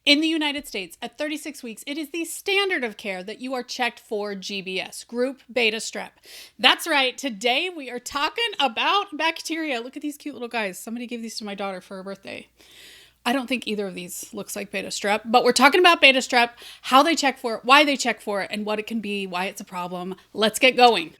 In the United States, at 36 weeks, it is the standard of care that you are checked for GBS, group Beta Strep. That's right. Today we are talking about bacteria. Look at these cute little guys. Somebody gave these to my daughter for her birthday. I don't think either of these looks like Beta Strep, but we're talking about Beta Strep, how they check for it, why they check for it, and what it can be, why it's a problem. Let's get going.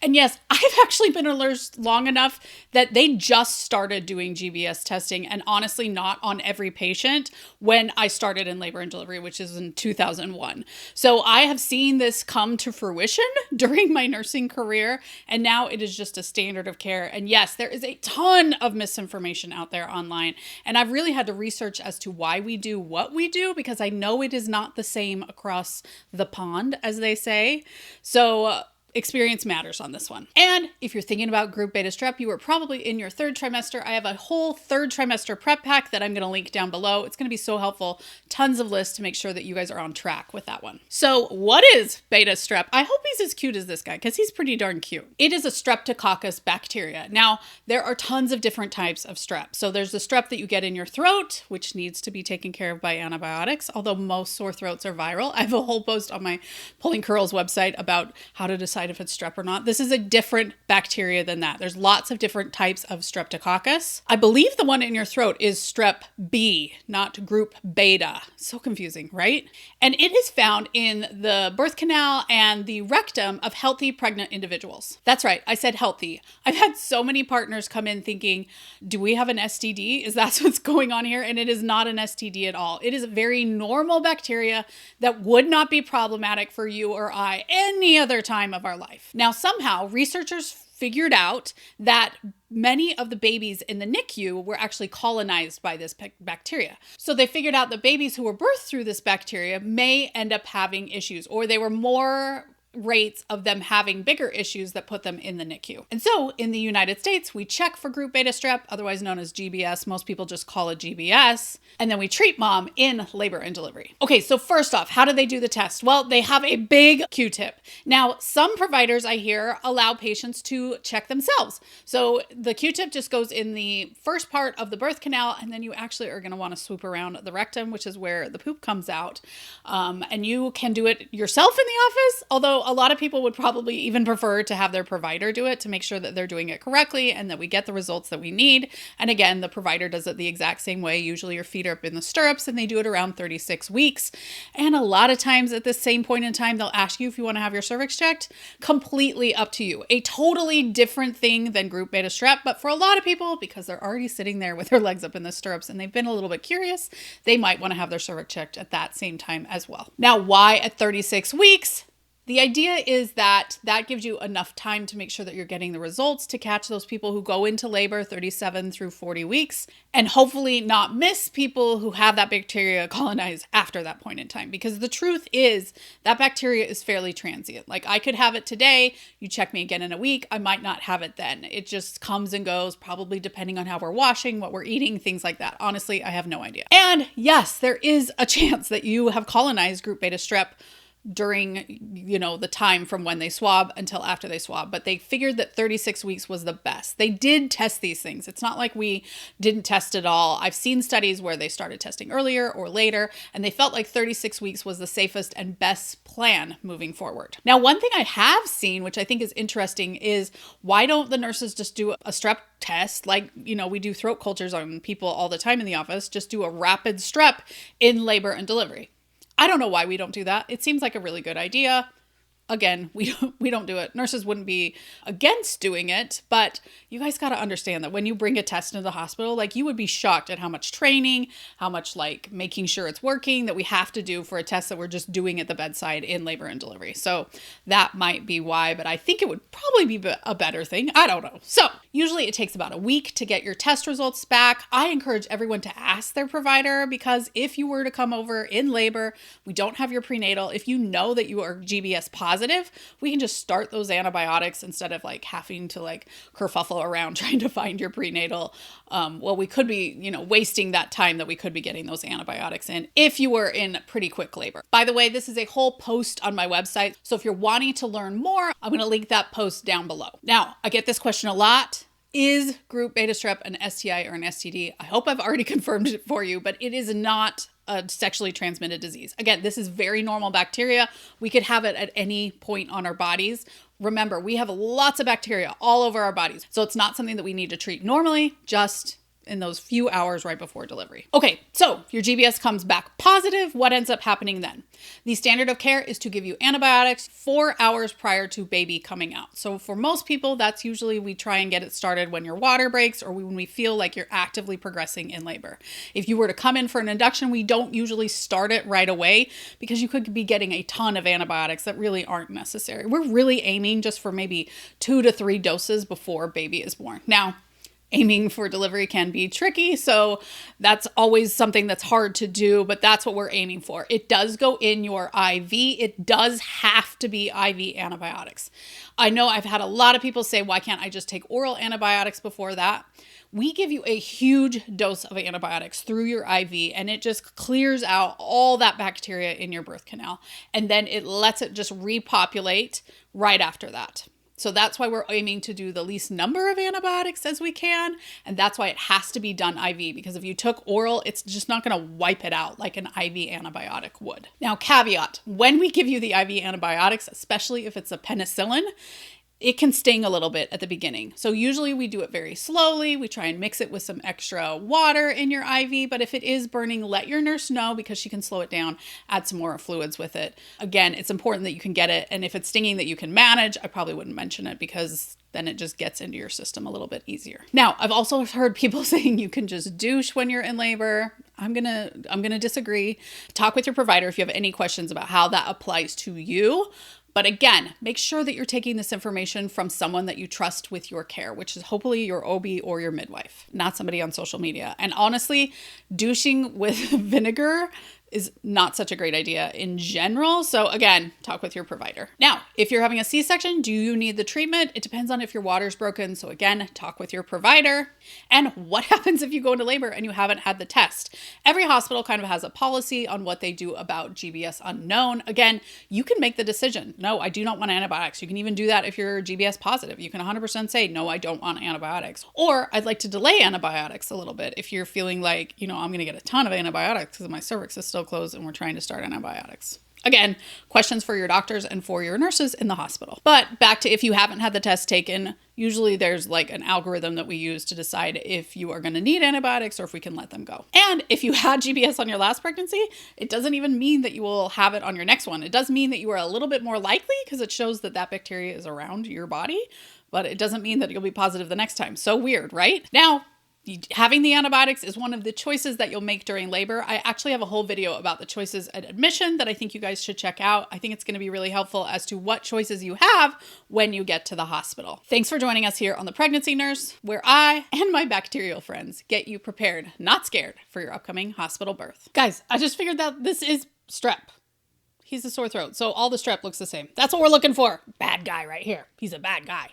And yes, I've actually been a nurse long enough that they just started doing GBS testing, and honestly not on every patient when I started in labor and delivery, which is in 2001. So I have seen this come to fruition during my nursing career, and now it is just a standard of care. And yes, there is a ton of misinformation out there online, and I've really had to research as to why we do what we do, because I know it is not the same across the pond, as they say. So experience matters on this one. And if you're thinking about group Beta Strep, you are probably in your third trimester. I have a whole third trimester prep pack that I'm going to link down below. It's going to be so helpful. Tons of lists to make sure that you guys are on track with that one. So what is Beta Strep? I hope he's as cute as this guy because he's pretty darn cute. It is a streptococcus bacteria. Now, there are tons of different types of strep. So there's the strep that you get in your throat, which needs to be taken care of by antibiotics, although most sore throats are viral. I have a whole post on my Pulling Curls website about how to decide if it's strep or not. This is a different bacteria than that. There's lots of different types of streptococcus. I believe the one in your throat is strep B, not group beta. So confusing, right? And it is found in the birth canal and the rectum of healthy pregnant individuals. That's right. I said healthy. I've had so many partners come in thinking, do we have an STD? Is that what's going on here? And it is not an STD at all. It is a very normal bacteria that would not be problematic for you or I any other time of our life. Now, somehow researchers figured out that many of the babies in the NICU were actually colonized by this bacteria. So they figured out that babies who were birthed through this bacteria may end up having issues, or they were more rates of them having bigger issues that put them in the NICU. And so in the United States, we check for group Beta Strep, otherwise known as GBS. Most people just call it GBS. And then we treat mom in labor and delivery. Okay, so first off, how do they do the test? Well, they have a big Q-tip. Now, some providers I hear allow patients to check themselves. So the Q-tip just goes in the first part of the birth canal, and then you actually are going to want to swoop around the rectum, which is where the poop comes out. And you can do it yourself in the office, although a lot of people would probably even prefer to have their provider do it to make sure that they're doing it correctly and that we get the results that we need. And again, the provider does it the exact same way. Usually your feet are up in the stirrups, and they do it around 36 weeks. And a lot of times at the same point in time, they'll ask you if you want to have your cervix checked. Completely up to you. A totally different thing than group Beta Strep. But for a lot of people, because they're already sitting there with their legs up in the stirrups and they've been a little bit curious, they might want to have their cervix checked at that same time as well. Now, why at 36 weeks? The idea is that gives you enough time to make sure that you're getting the results to catch those people who go into labor 37 through 40 weeks, and hopefully not miss people who have that bacteria colonized after that point in time. Because the truth is that bacteria is fairly transient. Like, I could have it today, you check me again in a week, I might not have it then. It just comes and goes, probably depending on how we're washing, what we're eating, things like that. Honestly, I have no idea. And yes, there is a chance that you have colonized group Beta Strep during, the time from when they swab until after they swab. But they figured that 36 weeks was the best. They did test these things. It's not like we didn't test at all. I've seen studies where they started testing earlier or later, and they felt like 36 weeks was the safest and best plan moving forward. Now, one thing I have seen, which I think is interesting, is why don't the nurses just do a strep test? Like, we do throat cultures on people all the time in the office. Just do a rapid strep in labor and delivery. I don't know why we don't do that. It seems like a really good idea. Again, we don't do it. Nurses wouldn't be against doing it, but you guys got to understand that when you bring a test into the hospital, like, you would be shocked at how much training, how much making sure it's working that we have to do for a test that we're just doing at the bedside in labor and delivery. So that might be why, but I think it would probably be a better thing. I don't know. So usually it takes about a week to get your test results back. I encourage everyone to ask their provider, because if you were to come over in labor, we don't have your prenatal, if you know that you are GBS positive, we can just start those antibiotics instead of having to kerfuffle around trying to find your prenatal. We could be, wasting that time that we could be getting those antibiotics in if you were in pretty quick labor. By the way, this is a whole post on my website. So if you're wanting to learn more, I'm going to link that post down below. Now, I get this question a lot. Is group beta strep an STI or an STD? I hope I've already confirmed it for you, but it is not a sexually transmitted disease. Again, this is very normal bacteria. We could have it at any point on our bodies. Remember, we have lots of bacteria all over our bodies. So it's not something that we need to treat normally, just in those few hours right before delivery. Okay, so your GBS comes back positive. What ends up happening then? The standard of care is to give you antibiotics 4 hours prior to baby coming out. So for most people, that's usually we try and get it started when your water breaks or when we feel like you're actively progressing in labor. If you were to come in for an induction, we don't usually start it right away because you could be getting a ton of antibiotics that really aren't necessary. We're really aiming just for maybe 2 to 3 doses before baby is born. Now, aiming for delivery can be tricky, so that's always something that's hard to do, but that's what we're aiming for. It does go in your IV. It does have to be IV antibiotics. I know I've had a lot of people say, why can't I just take oral antibiotics before that? We give you a huge dose of antibiotics through your IV, and it just clears out all that bacteria in your birth canal, and then it lets it just repopulate right after that. So that's why we're aiming to do the least number of antibiotics as we can. And that's why it has to be done IV, because if you took oral, it's just not going to wipe it out like an IV antibiotic would. Now, caveat, when we give you the IV antibiotics, especially if it's a penicillin, it can sting a little bit at the beginning. So usually we do it very slowly. We try and mix it with some extra water in your IV. But if it is burning, let your nurse know because she can slow it down, add some more fluids with it. Again, it's important that you can get it. And if it's stinging that you can manage, I probably wouldn't mention it because then it just gets into your system a little bit easier. Now, I've also heard people saying you can just douche when you're in labor. I'm gonna disagree. Talk with your provider if you have any questions about how that applies to you. But again, make sure that you're taking this information from someone that you trust with your care, which is hopefully your OB or your midwife, not somebody on social media. And honestly, douching with vinegar is not such a great idea in general. So again, talk with your provider. Now, if you're having a C-section, do you need the treatment? It depends on if your water's broken. So again, talk with your provider. And what happens if you go into labor and you haven't had the test? Every hospital kind of has a policy on what they do about GBS unknown. Again, you can make the decision. No, I do not want antibiotics. You can even do that if you're GBS positive. You can 100% say, no, I don't want antibiotics. Or I'd like to delay antibiotics a little bit if you're feeling like, I'm going to get a ton of antibiotics because my cervix is still closed and we're trying to start antibiotics. Again, questions for your doctors and for your nurses in the hospital. But back to if you haven't had the test taken, usually there's like an algorithm that we use to decide if you are going to need antibiotics or if we can let them go. And if you had GBS on your last pregnancy, it doesn't even mean that you will have it on your next one. It does mean that you are a little bit more likely because it shows that that bacteria is around your body, but it doesn't mean that you'll be positive the next time. So weird, right? Now, having the antibiotics is one of the choices that you'll make during labor. I actually have a whole video about the choices at admission that I think you guys should check out. I think it's going to be really helpful as to what choices you have when you get to the hospital. Thanks for joining us here on The Pregnancy Nurse, where I and my bacterial friends get you prepared, not scared, for your upcoming hospital birth. Guys, I just figured that this is strep. He's a sore throat, so all the strep looks the same. That's what we're looking for. Bad guy right here. He's a bad guy.